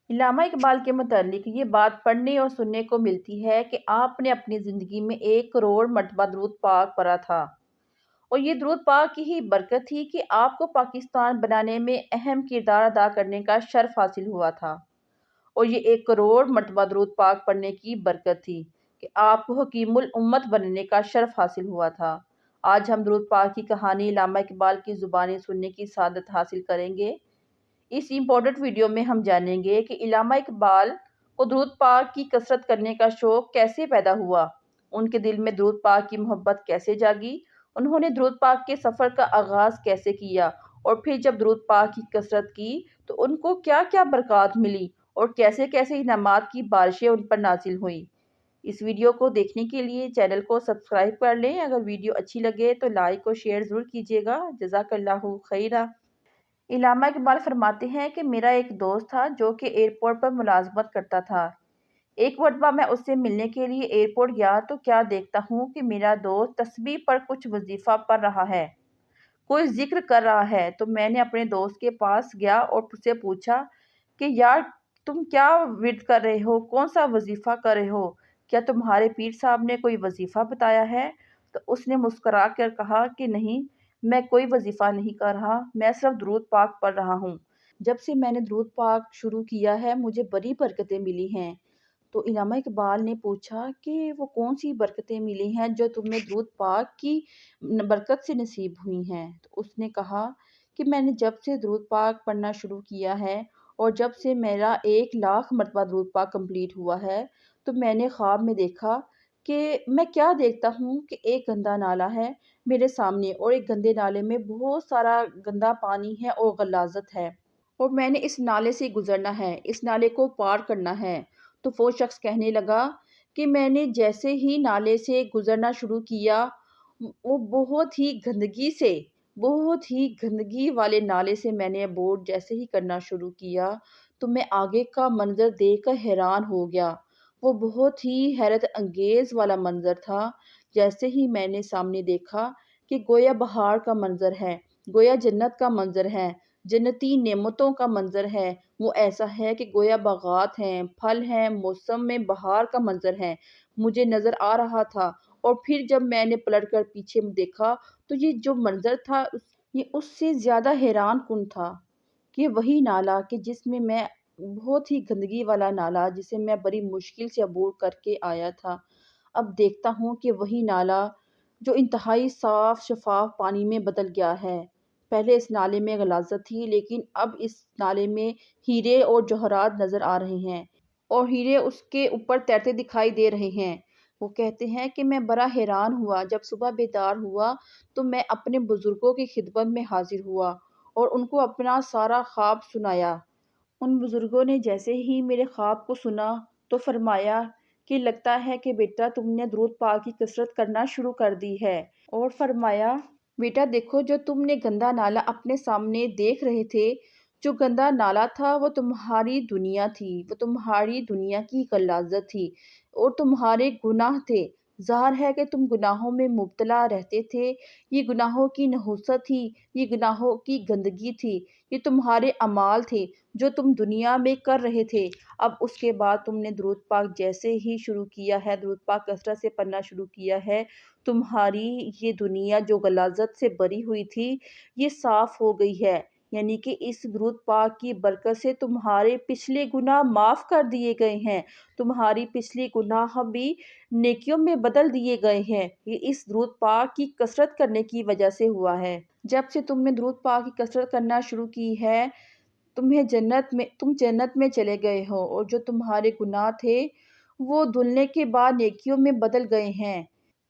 علامہ اقبال کے متعلق یہ بات پڑھنے اور سننے کو ملتی ہے کہ آپ نے اپنی زندگی میں 1 کروڑ مرتبہ درود پاک پڑھا تھا، اور یہ درود پاک کی ہی برکت تھی کہ آپ کو پاکستان بنانے میں اہم کردار ادا کرنے کا شرف حاصل ہوا تھا، اور یہ 1 کروڑ مرتبہ درود پاک پڑھنے کی برکت تھی کہ آپ کو حکیم الامت بننے کا شرف حاصل ہوا تھا۔ آج ہم درود پاک کی کہانی علامہ اقبال کی زبانی سننے کی سعادت حاصل کریں گے۔ اس امپورٹنٹ ویڈیو میں ہم جانیں گے کہ علامہ اقبال کو درود پاک کی کثرت کرنے کا شوق کیسے پیدا ہوا، ان کے دل میں درود پاک کی محبت کیسے جاگی، انہوں نے درود پاک کے سفر کا آغاز کیسے کیا، اور پھر جب درود پاک کی کثرت کی تو ان کو کیا کیا برکات ملی اور کیسے کیسے انعامات کی بارشیں ان پر نازل ہوئیں۔ اس ویڈیو کو دیکھنے کے لیے چینل کو سبسکرائب کر لیں۔ اگر ویڈیو اچھی لگے تو لائک اور شیئر ضرور کیجیے گا۔ جزاک اللہ خیرہ۔ علامہ اقبال فرماتے ہیں کہ میرا ایک دوست تھا جو کہ ایئرپورٹ پر ملازمت کرتا تھا۔ ایک مرتبہ میں اس سے ملنے کے لیے ایئرپورٹ گیا تو کیا دیکھتا ہوں کہ میرا دوست تسبیح پر کچھ وظیفہ پڑھ رہا ہے، کوئی ذکر کر رہا ہے۔ تو میں نے اپنے دوست کے پاس گیا اور اس سے پوچھا کہ یار تم کیا ورد کر رہے ہو، کون سا وظیفہ کر رہے ہو، کیا تمہارے پیر صاحب نے کوئی وظیفہ بتایا ہے؟ تو اس نے مسکرا کر کہا کہ نہیں، میں کوئی وظیفہ نہیں کر رہا، میں صرف درود پاک پڑھ رہا ہوں۔ جب سے میں نے درود پاک شروع کیا ہے مجھے بڑی برکتیں ملی ہیں۔ تو علامہ اقبال نے پوچھا کہ وہ کون سی برکتیں ملی ہیں جو تمہیں درود پاک کی برکت سے نصیب ہوئی ہیں؟ تو اس نے کہا کہ میں نے جب سے درود پاک پڑھنا شروع کیا ہے اور جب سے میرا 1 لاکھ مرتبہ درود پاک کمپلیٹ ہوا ہے تو میں نے خواب میں دیکھا کہ میں کیا دیکھتا ہوں کہ ایک گندا نالا ہے میرے سامنے، اور ایک گندے نالے میں بہت سارا گندا پانی ہے اور غلاظت ہے، اور میں نے اس نالے سے گزرنا ہے، اس نالے کو پار کرنا ہے۔ تو وہ شخص کہنے لگا کہ میں نے جیسے ہی نالے سے گزرنا شروع کیا، وہ بہت ہی گندگی والے نالے سے میں نے بورڈ جیسے ہی کرنا شروع کیا تو میں آگے کا منظر دیکھ کر حیران ہو گیا۔ وہ بہت ہی حیرت انگیز والا منظر تھا۔ جیسے ہی میں نے سامنے دیکھا کہ گویا بہار کا منظر ہے، گویا جنت کا منظر ہے، جنتی نعمتوں کا منظر ہے، وہ ایسا ہے کہ گویا باغات ہیں، پھل ہیں، موسم میں بہار کا منظر ہے، مجھے نظر آ رہا تھا۔ اور پھر جب میں نے پلٹ کر پیچھے دیکھا تو یہ جو منظر تھا یہ اس سے زیادہ حیران کن تھا کہ وہی نالا کہ جس میں بہت ہی گندگی والا نالا جسے میں بڑی مشکل سے عبور کر کے آیا تھا، اب دیکھتا ہوں کہ وہی نالا جو انتہائی صاف شفاف پانی میں بدل گیا ہے۔ پہلے اس نالے میں غلاظت تھی لیکن اب اس نالے میں ہیرے اور جوہرات نظر آ رہے ہیں، اور ہیرے اس کے اوپر تیرتے دکھائی دے رہے ہیں۔ وہ کہتے ہیں کہ میں بڑا حیران ہوا، جب صبح بیدار ہوا تو میں اپنے بزرگوں کی خدمت میں حاضر ہوا اور ان کو اپنا سارا خواب سنایا۔ ان بزرگوں نے جیسے ہی میرے خواب کو سنا تو فرمایا کہ لگتا ہے کہ بیٹا تم نے درود پاک کی کثرت کرنا شروع کر دی ہے، اور فرمایا بیٹا دیکھو جو تم نے گندا نالا اپنے سامنے دیکھ رہے تھے، جو گندا نالا تھا وہ تمہاری دنیا تھی، وہ تمہاری دنیا کی غلاظت تھی اور تمہارے گناہ تھے۔ ظاہر ہے کہ تم گناہوں میں مبتلا رہتے تھے، یہ گناہوں کی نحوست تھی، یہ گناہوں کی گندگی تھی، یہ تمہارے اعمال تھے جو تم دنیا میں کر رہے تھے۔ اب اس کے بعد تم نے درود پاک جیسے ہی شروع کیا ہے، درود پاک کثرت سے پڑھنا شروع کیا ہے، تمہاری یہ دنیا جو غلاظت سے بھری ہوئی تھی یہ صاف ہو گئی ہے، یعنی کہ اس درود پاک کی برکت سے تمہارے پچھلے گناہ معاف کر دیے گئے ہیں، تمہاری پچھلی گناہ بھی نیکیوں میں بدل دیے گئے ہیں۔ یہ اس درود پاک کی کثرت کرنے کی وجہ سے ہوا ہے۔ جب سے تم نے درود پاک کی کثرت کرنا شروع کی ہے تم جنت میں چلے گئے ہو، اور جو تمہارے گناہ تھے وہ دھلنے کے بعد نیکیوں میں بدل گئے ہیں۔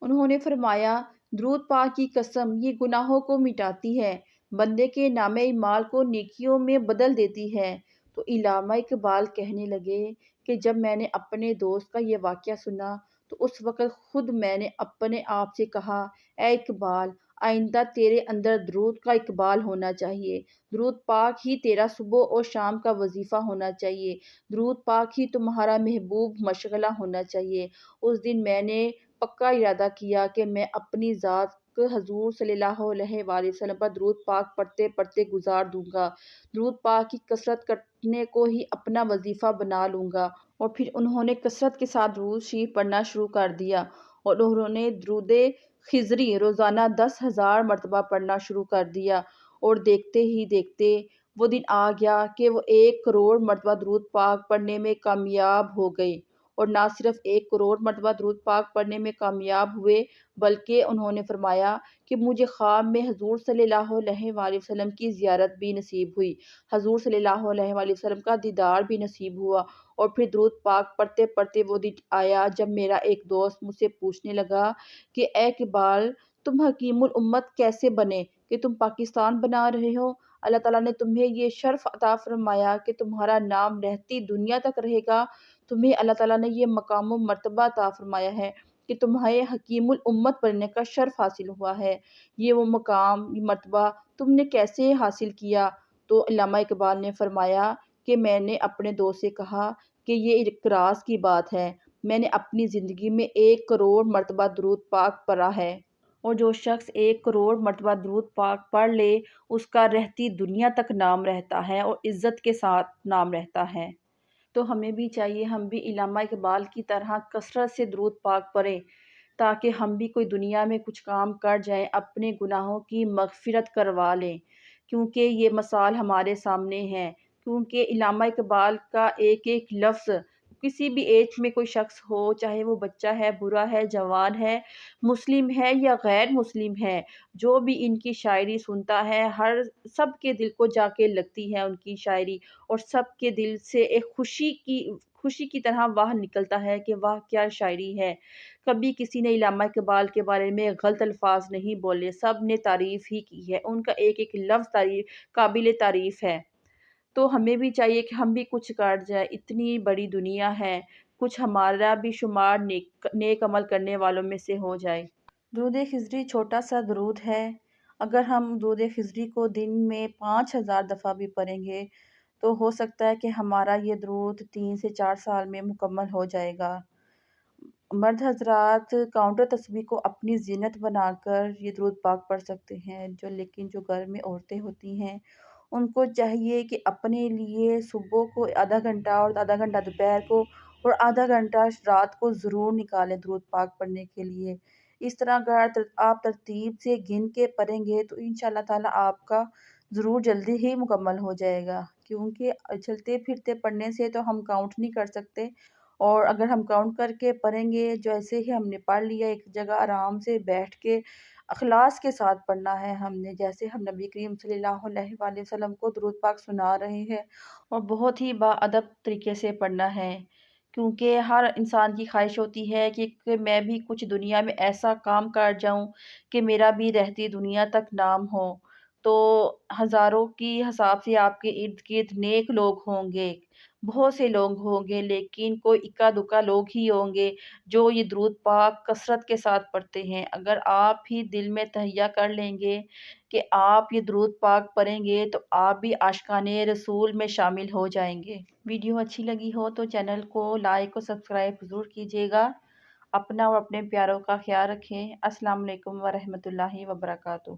انہوں نے فرمایا درود پاک کی قسم یہ گناہوں کو مٹاتی ہے، بندے کے نامہ اعمال کو نیکیوں میں بدل دیتی ہے۔ تو علامہ اقبال کہنے لگے کہ جب میں نے اپنے دوست کا یہ واقعہ سنا تو اس وقت خود میں نے اپنے آپ سے کہا اے اقبال، آئندہ تیرے اندر درود کا اقبال ہونا چاہیے، درود پاک ہی تیرا صبح اور شام کا وظیفہ ہونا چاہیے، درود پاک ہی تمہارا محبوب مشغلہ ہونا چاہیے۔ اس دن میں نے پکا ارادہ کیا کہ میں اپنی ذات وقت حضور صلی اللہ علیہ وآلہ وسلم پر درود پاک پڑھتے پڑھتے گزار دوں گا۔ درود پاک کی کثرت کرنے کو ہی اپنا وظیفہ بنا لوں گا۔ اور پھر انہوں نے کثرت کے ساتھ درود شریف پڑھنا شروع کر دیا اور انہوں نے درود خضری روزانہ 10,000 مرتبہ پڑھنا شروع کر دیا، اور دیکھتے ہی دیکھتے وہ دن آ گیا کہ وہ 1 کروڑ مرتبہ درود پاک پڑھنے میں کامیاب ہو گئے۔ اور نہ صرف 1 کروڑ مرتبہ درود پاک پڑھنے میں کامیاب ہوئے، بلکہ انہوں نے فرمایا کہ مجھے خواب میں حضور صلی اللہ علیہ وآلہ وسلم کی زیارت بھی نصیب ہوئی، حضور صلی اللہ علیہ وآلہ وسلم کا دیدار بھی نصیب ہوا۔ اور پھر درود پاک پڑھتے پڑھتے وہ دن آیا جب میرا ایک دوست مجھ سے پوچھنے لگا کہ اے اقبال، تم حکیم الامت کیسے بنے کہ تم پاکستان بنا رہے ہو؟ اللہ تعالیٰ نے تمہیں یہ شرف عطا فرمایا کہ تمہارا نام رہتی دنیا تک رہے گا۔ تمہیں اللہ تعالیٰ نے یہ مقام و مرتبہ عطا فرمایا ہے کہ تمہیں حکیم الامت بننے کا شرف حاصل ہوا ہے۔ یہ وہ مقام، یہ مرتبہ تم نے کیسے حاصل کیا؟ تو علامہ اقبال نے فرمایا کہ میں نے اپنے دوست سے کہا کہ یہ ایک راز کی بات ہے، میں نے اپنی زندگی میں 1 کروڑ مرتبہ درود پاک پڑھا ہے، اور جو شخص 1 کروڑ مرتبہ درود پاک پڑھ لے اس کا رہتی دنیا تک نام رہتا ہے اور عزت کے ساتھ نام رہتا ہے۔ تو ہمیں بھی چاہیے ہم بھی علامہ اقبال کی طرح کثرت سے درود پاک پڑھیں، تاکہ ہم بھی کوئی دنیا میں کچھ کام کر جائیں، اپنے گناہوں کی مغفرت کروا لیں، کیونکہ یہ مثال ہمارے سامنے ہے۔ کیونکہ علامہ اقبال کا ایک ایک لفظ کسی بھی ایج میں کوئی شخص ہو، چاہے وہ بچہ ہے، برا ہے، جوان ہے، مسلم ہے یا غیر مسلم ہے، جو بھی ان کی شاعری سنتا ہے، سب کے دل کو جا کے لگتی ہے ان کی شاعری، اور سب کے دل سے ایک خوشی کی طرح واہ نکلتا ہے کہ واہ کیا شاعری ہے۔ کبھی کسی نے علامہ اقبال کے بارے میں غلط الفاظ نہیں بولے، سب نے تعریف ہی کی ہے، ان کا ایک ایک لفظ قابل تعریف ہے۔ تو ہمیں بھی چاہیے کہ ہم بھی کچھ کر جائیں، اتنی بڑی دنیا ہے، کچھ ہمارا بھی شمار نیک عمل کرنے والوں میں سے ہو جائے۔ درود خضری چھوٹا سا درود ہے، اگر ہم درود خضری کو دن میں 5,000 دفعہ بھی پڑھیں گے تو ہو سکتا ہے کہ ہمارا یہ درود 3 سے 4 سال میں مکمل ہو جائے گا۔ مرد حضرات کاؤنٹر تسبیح کو اپنی زینت بنا کر یہ درود پاک پڑھ سکتے ہیں، لیکن جو گھر میں عورتیں ہوتی ہیں ان کو چاہیے کہ اپنے لیے صبح کو آدھا گھنٹہ اور آدھا گھنٹہ دوپہر کو اور آدھا گھنٹہ رات کو ضرور نکالیں درود پاک پڑھنے کے لیے۔ اس طرح اگر آپ ترتیب سے گن کے پڑھیں گے تو انشاءاللہ تعالیٰ آپ کا ضرور جلدی ہی مکمل ہو جائے گا، کیونکہ چلتے پھرتے پڑھنے سے تو ہم کاؤنٹ نہیں کر سکتے، اور اگر ہم کاؤنٹ کر کے پڑھیں گے، جیسے ہی ہم نے پڑھ لیا ایک جگہ آرام سے بیٹھ کے اخلاص کے ساتھ پڑھنا ہے، ہم نے جیسے ہم نبی کریم صلی اللہ علیہ وآلہ وسلم کو درود پاک سنا رہے ہیں، اور بہت ہی باادب طریقے سے پڑھنا ہے، کیونکہ ہر انسان کی خواہش ہوتی ہے کہ میں بھی کچھ دنیا میں ایسا کام کر جاؤں کہ میرا بھی رہتی دنیا تک نام ہو۔ تو ہزاروں کی حساب سے آپ کے ارد گرد نیک لوگ ہوں گے، بہت سے لوگ ہوں گے، لیکن کوئی اکا دکا لوگ ہی ہوں گے جو یہ درود پاک کثرت کے ساتھ پڑھتے ہیں۔ اگر آپ ہی دل میں تہیہ کر لیں گے کہ آپ یہ درود پاک پڑھیں گے تو آپ بھی عاشقان رسول میں شامل ہو جائیں گے۔ ویڈیو اچھی لگی ہو تو چینل کو لائک اور سبسکرائب ضرور کیجیے گا۔ اپنا اور اپنے پیاروں کا خیال رکھیں۔ السلام علیکم ورحمۃ اللہ وبرکاتہ۔